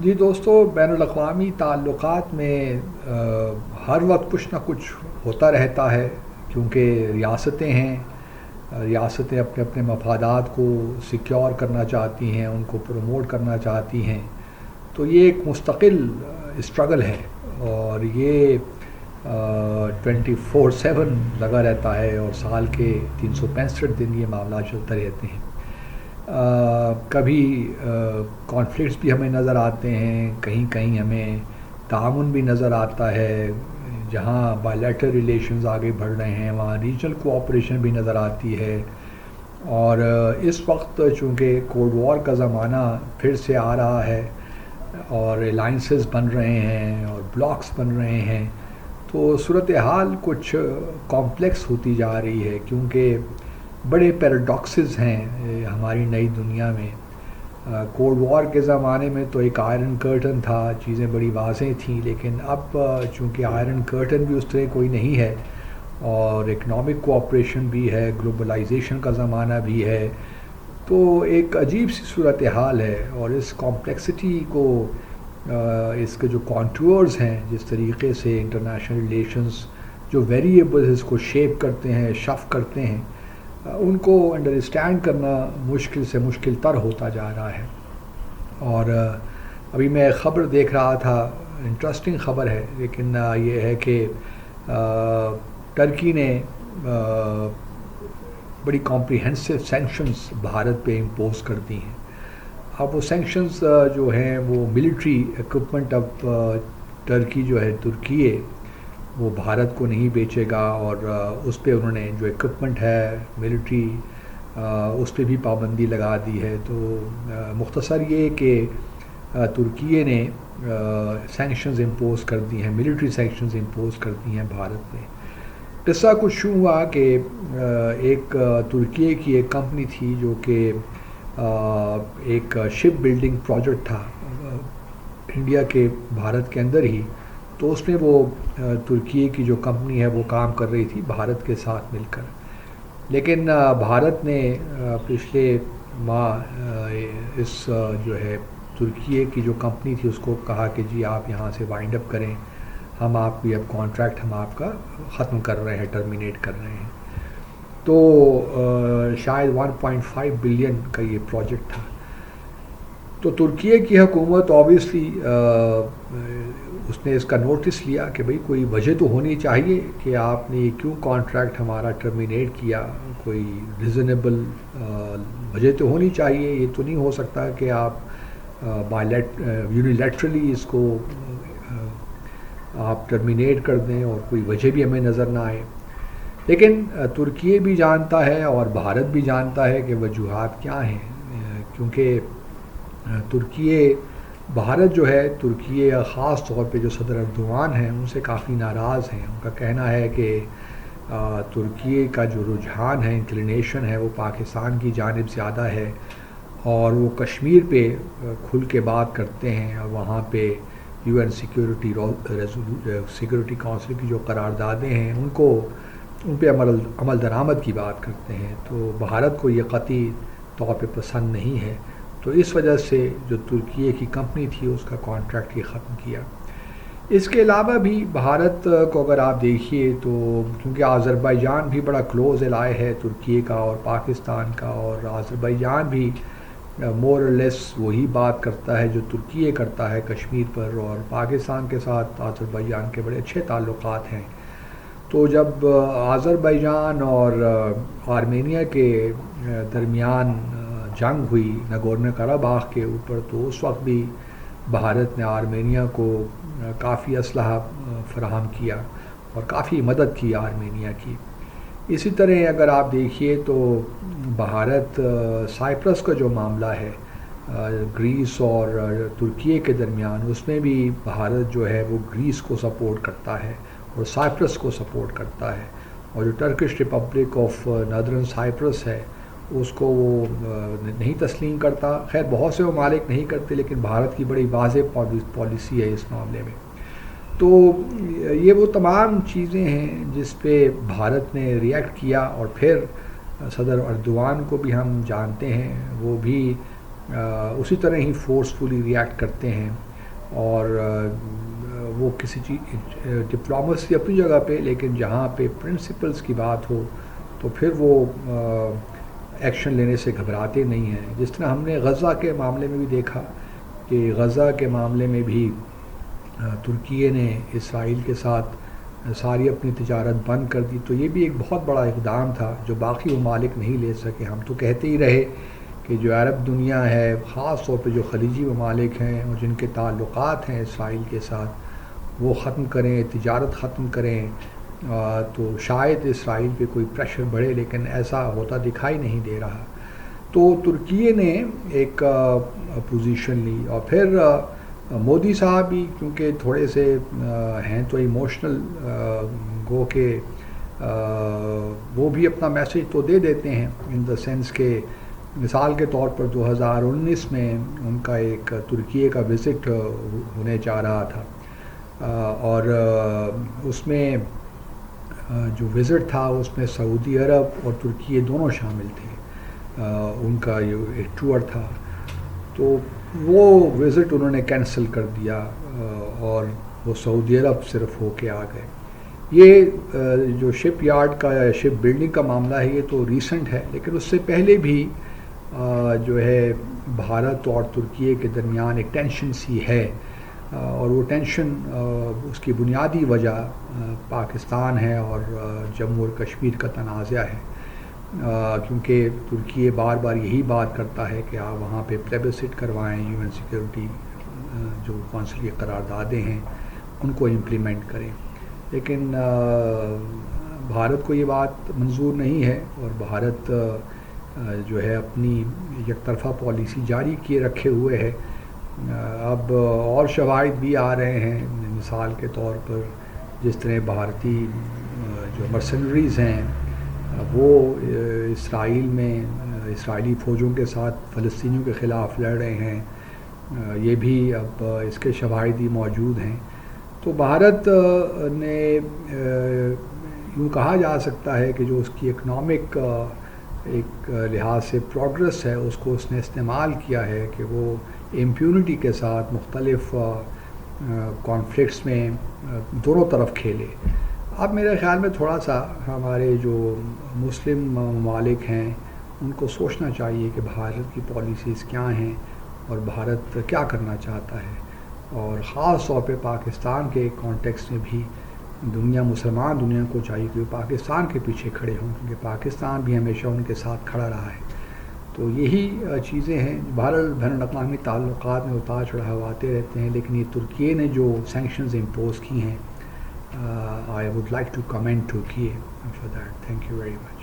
جی دوستو، بین الاقوامی تعلقات میں ہر وقت کچھ نہ کچھ ہوتا رہتا ہے، کیونکہ ریاستیں ہیں. ریاستیں اپنے اپنے مفادات کو سیکیور کرنا چاہتی ہیں، ان کو پروموٹ کرنا چاہتی ہیں. تو یہ ایک مستقل اسٹرگل ہے، اور یہ 24/7 لگا رہتا ہے، اور سال کے 365 دن یہ معاملات چلتے رہتے ہیں. کبھی کانفلکٹس بھی ہمیں نظر آتے ہیں، کہیں کہیں ہمیں تعاون بھی نظر آتا ہے. جہاں بائیلیٹرل ریلیشنز آگے بڑھ رہے ہیں وہاں ریجنل کوآپریشن بھی نظر آتی ہے. اور اس وقت چونکہ کولڈ وار کا زمانہ پھر سے آ رہا ہے، اور الائنسز بن رہے ہیں اور بلاکس بن رہے ہیں، تو صورتحال کچھ کمپلیکس ہوتی جا رہی ہے، کیونکہ بڑے پیراڈاکسز ہیں ہماری نئی دنیا میں. کولڈ وار کے زمانے میں تو ایک آئرن کرٹن تھا، چیزیں بڑی واضح تھیں، لیکن اب چونکہ آئرن کرٹن بھی اس طرح کوئی نہیں ہے، اور اکنامک کوآپریشن بھی ہے، گلوبلائزیشن کا زمانہ بھی ہے، تو ایک عجیب سی صورتحال ہے. اور اس کمپلیکسٹی کو اس کے جو کانٹورز ہیں، جس طریقے سے انٹرنیشنل ریلیشنز جو ویریبلز اس کو شیپ کرتے ہیں، شف کرتے ہیں، ان کو انڈرسٹینڈ کرنا مشکل سے مشکل تر ہوتا جا رہا ہے. اور ابھی میں ایک خبر دیکھ رہا تھا، انٹرسٹنگ خبر ہے، لیکن یہ ہے کہ ٹرکی نے بڑی کمپریہنسو سینکشنز بھارت پہ امپوز کر دی ہیں. اب وہ سینکشنز جو ہیں وہ ملٹری ایکوپمنٹ، اب ٹرکی جو ہے ترکیے وہ بھارت کو نہیں بیچے گا، اور اس پہ انہوں نے جو ایکوپمنٹ ہے ملٹری اس پہ بھی پابندی لگا دی ہے. تو مختصر یہ کہ ترکیے نے سینکشنز امپوز کر دی ہیں، ملٹری سینکشنز امپوز کر دی ہیں بھارت میں. قصہ کچھ یوں ہوا کہ ایک ترکیے کی ایک کمپنی تھی جو کہ ایک شپ بلڈنگ پروجیکٹ تھا انڈیا کے بھارت کے اندر ہی. تو اس میں وہ ترکیے کی جو کمپنی ہے وہ کام کر رہی تھی بھارت کے ساتھ مل کر، لیکن بھارت نے پچھلے ماہ اس جو ہے ترکیے کی جو کمپنی تھی اس کو کہا کہ جی آپ یہاں سے وائنڈ اپ کریں، ہم آپ کی اب کانٹریکٹ ہم آپ کا ختم کر رہے ہیں، ٹرمینیٹ کر رہے ہیں. تو شاید 1.5 بلین کا یہ پروجیکٹ تھا. تو ترکیے کی حکومت آبویسلی اس نے اس کا نوٹس لیا کہ بھئی کوئی وجہ تو ہونی چاہیے کہ آپ نے کیوں کانٹریکٹ ہمارا ٹرمینیٹ کیا، کوئی ریزنیبل وجہ تو ہونی چاہیے. یہ تو نہیں ہو سکتا کہ آپ یونیلیٹرلی اس کو آپ ٹرمینیٹ کر دیں اور کوئی وجہ بھی ہمیں نظر نہ آئے. لیکن ترکیے بھی جانتا ہے اور بھارت بھی جانتا ہے کہ وجوہات کیا ہیں، کیونکہ بھارت جو ہے ترکیے خاص طور پہ جو صدر اردوان ہیں ان سے کافی ناراض ہیں. ان کا کہنا ہے کہ ترکیے کا جو رجحان ہے، انکلینیشن ہے، وہ پاکستان کی جانب زیادہ ہے، اور وہ کشمیر پہ کھل کے بات کرتے ہیں، اور وہاں پہ UN سیکورٹی کونسل کی جو قراردادیں ہیں ان پہ عمل درآمد کی بات کرتے ہیں. تو بھارت کو یہ قطعی طور پہ پسند نہیں ہے. تو اس وجہ سے جو ترکیے کی کمپنی تھی اس کا کانٹریکٹ یہ ختم کیا. اس کے علاوہ بھی بھارت کو اگر آپ دیکھیے تو کیونکہ آذربائیجان بھی بڑا کلوز الائے ہے ترکیے کا اور پاکستان کا، اور آذربائیجان بھی مور اور لیس وہی بات کرتا ہے جو ترکیے کرتا ہے کشمیر پر، اور پاکستان کے ساتھ آذربائیجان کے بڑے اچھے تعلقات ہیں. تو جب آذربائیجان اور آرمینیا کے درمیان جنگ ہوئی نگورنو قراباخ کے اوپر، تو اس وقت بھی بھارت نے آرمینیا کو کافی اسلحہ فراہم کیا اور کافی مدد کی آرمینیا کی. اسی طرح اگر آپ دیکھیے تو بھارت سائپرس کا جو معاملہ ہے گریس اور ترکیے کے درمیان، اس میں بھی بھارت جو ہے وہ گریس کو سپورٹ کرتا ہے اور سائپرس کو سپورٹ کرتا ہے، اور جو Turkish republic of Northern Cyprus ہے اس کو وہ نہیں تسلیم کرتا. خیر بہت سے ممالک نہیں کرتے، لیکن بھارت کی بڑی واضح پالیسی ہے اس معاملے میں. تو یہ وہ تمام چیزیں ہیں جس پہ بھارت نے ریئیکٹ کیا، اور پھر صدر اردوان کو بھی ہم جانتے ہیں، وہ بھی اسی طرح ہی فورسفلی ریئیکٹ کرتے ہیں. اور وہ کسی چیز ڈپلومسی اپنی جگہ پہ، لیکن جہاں پہ پرنسپلز کی بات ہو تو پھر وہ ایکشن لینے سے گھبراتے نہیں ہیں. جس طرح ہم نے غزہ کے معاملے میں بھی دیکھا کہ غزہ کے معاملے میں بھی ترکیے نے اسرائیل کے ساتھ ساری اپنی تجارت بند کر دی. تو یہ بھی ایک بہت بڑا اقدام تھا جو باقی ممالک نہیں لے سکے. ہم تو کہتے ہی رہے کہ جو عرب دنیا ہے، خاص طور پہ جو خلیجی ممالک ہیں اور جن کے تعلقات ہیں اسرائیل کے ساتھ، وہ ختم کریں، تجارت ختم کریں، تو شاید اسرائیل پہ کوئی پریشر بڑھے، لیکن ایسا ہوتا دکھائی نہیں دے رہا. تو ترکیے نے ایک پوزیشن لی. اور پھر مودی صاحب بھی کیونکہ تھوڑے سے ہیں تو ایموشنل، گو کہ وہ بھی اپنا میسج تو دے دیتے ہیں ان دا سینس کہ مثال کے طور پر 2019 میں ان کا ایک ترکیے کا وزٹ ہونے جا رہا تھا، اور اس میں جو وزٹ تھا اس میں سعودی عرب اور ترکیے دونوں شامل تھے. ان کا یہ ایک ٹور تھا، تو وہ وزٹ انہوں نے کینسل کر دیا اور وہ سعودی عرب صرف ہو کے آ گئے. یہ جو شپ یارڈ کا یا شپ بلڈنگ کا معاملہ ہے یہ تو ریسنٹ ہے، لیکن اس سے پہلے بھی جو ہے بھارت اور ترکیے کے درمیان ایک ٹینشن سی ہے، اور وہ ٹینشن اس کی بنیادی وجہ پاکستان ہے اور جموں اور کشمیر کا تنازع ہے. کیونکہ ترکیے بار بار یہی بات کرتا ہے کہ آپ وہاں پہ پلیبسٹ کروائیں، یو این سیکورٹی جو کونسل کی قراردادیں ہیں ان کو امپلیمنٹ کریں، لیکن بھارت کو یہ بات منظور نہیں ہے، اور بھارت جو ہے اپنی یک طرفہ پالیسی جاری کیے رکھے ہوئے ہے. اب اور شواہد بھی آ رہے ہیں، مثال کے طور پر جس طرح بھارتی جو مرسنریز ہیں وہ اسرائیل میں اسرائیلی فوجوں کے ساتھ فلسطینیوں کے خلاف لڑ رہے ہیں، یہ بھی اب اس کے شواہد ہی موجود ہیں. تو بھارت نے یوں کہا جا سکتا ہے کہ جو اس کی اکنامک ایک لحاظ سے پروگرس ہے اس کو اس نے استعمال کیا ہے کہ وہ امپیونٹی کے ساتھ مختلف کانفلکٹس میں دونوں طرف کھیلے. اب میرے خیال میں تھوڑا سا ہمارے جو مسلم ممالک ہیں ان کو سوچنا چاہیے کہ بھارت کی پالیسیز کیا ہیں اور بھارت کیا کرنا چاہتا ہے، اور خاص طور پہ پاکستان کے کانٹیکس میں بھی مسلمان دنیا کو چاہیے کہ وہ پاکستان کے پیچھے کھڑے ہوں، کیونکہ پاکستان بھی ہمیشہ ان کے ساتھ کھڑا رہا ہے. تو یہی چیزیں ہیں. بہرحال بین الاقوامی تعلقات میں اتار چڑھاؤ آتے رہتے ہیں، لیکن یہ ترکیے نے جو سینکشنز امپوز کی ہیں، I would like to commend Turkey for that. Thank you very much.